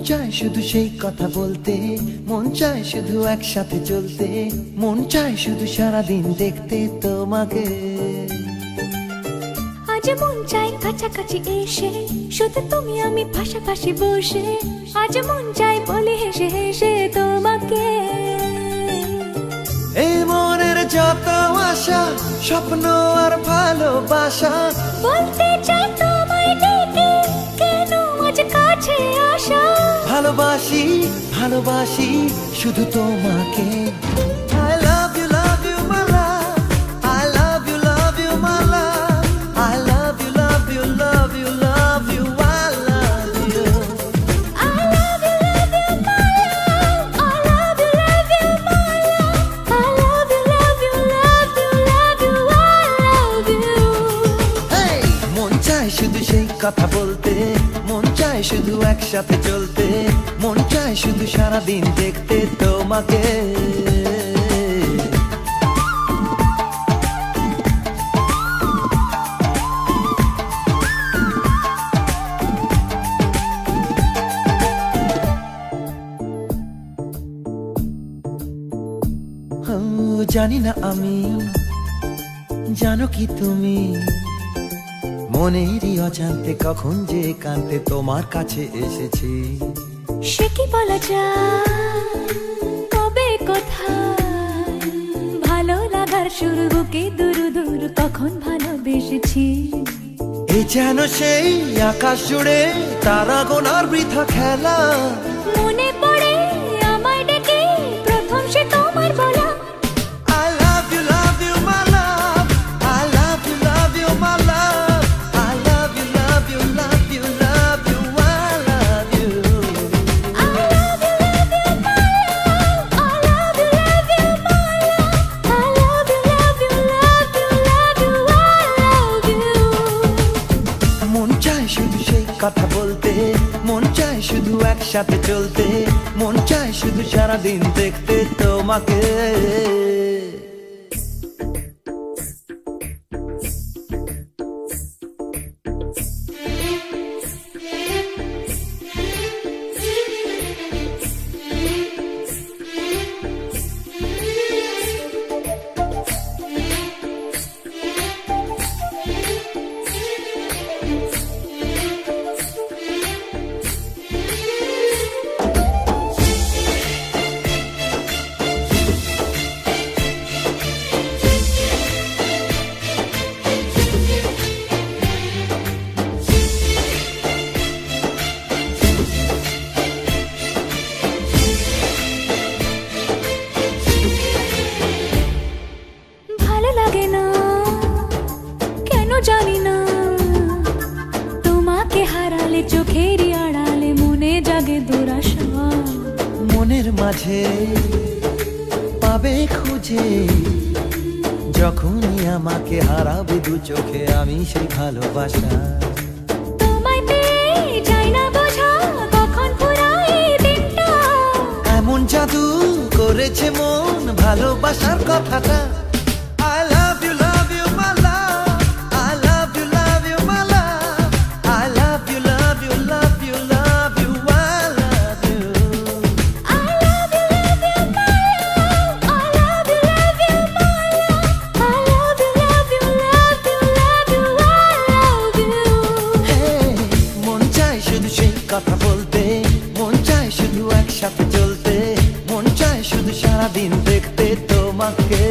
চায় শুধু সেই কথা বলতে, মন চায় শুধু একসাথে চলতে, মন চায় শুধু সারাদিন দেখতে তোমাকে। আজ মন চাই কাছাকাছি এসে, শুধু তুমি আমি পাশাপাশি বসে, আজ মন চাই বলে হেসে হেসে তোমাকে। এই মনের যত আশা, স্বপ্ন আর ভালোবাসা, বলতে চাই তোমায় ডেকে, কেন আজ কাছে আসা। ভালোবাসি ভালোবাসি শুধু তোমাকে। I love you my love, I love you my love, I love you love you love you love you, I love you. I love you my love, I love you my love, I love you love you love you love you, I love you. Hey! মন চায় শুধু সেই কথা বলতে, মন চায় শুধু একসাথে চলতে, মন চায় শুধু সারাদিন দেখতে তোমাকে। জানি না আমি, জানো কি তুমি, মনেরই অজান্তে কখন যে কান্তে তোমার কাছে এসেছি। সে কি বলা যায়, কবে কোথায়, ভালো লাগার শুরু বুকে দূর দূর কখন ভালোবেসেছি। এ যেন সেই আকাশ জুড়ে তারা গোনার বৃথা খেলা। মনে পড়ে আমায় ডেকে প্রথম সে তোমার বলা। I love you my love, I love you my love, I love you love you love you love you, I love you. I love you my love, I love you my love, I love you love you love you love you, I love you. মন চায় শুধু সেই কথা বলতে, মন চায় শুধু একসাথে চলতে, মন চায় শুধু সারাদিন দেখতে তোমাকে। ভালো লাগে না কেন জানি না, তোমাকে হারালে চোখেরই আড়ালে মনে জাগে দুরাশা। মনের মাঝে পাবে খুঁজে, যখনই আমাকে হারাবে দু চোখে আমি সেই ভালোবাসা। তোমায় পেয়ে যাই না বোঝা কখন ফুরায় দিনটা। এমন জাদু করেছে মন ভালোবাসার কথাটা। I love you my love, I love you my love, I love you love you love you love you, I love you. I love you my love, I love you my love, I love you love you love you love you, I love you. Hey! মন চায় শুধু সেই কথা বলতে, মন চায় শুধু একসাথে চলতে, মন চায় শুধু সারাদিন দেখতে তোমাকে।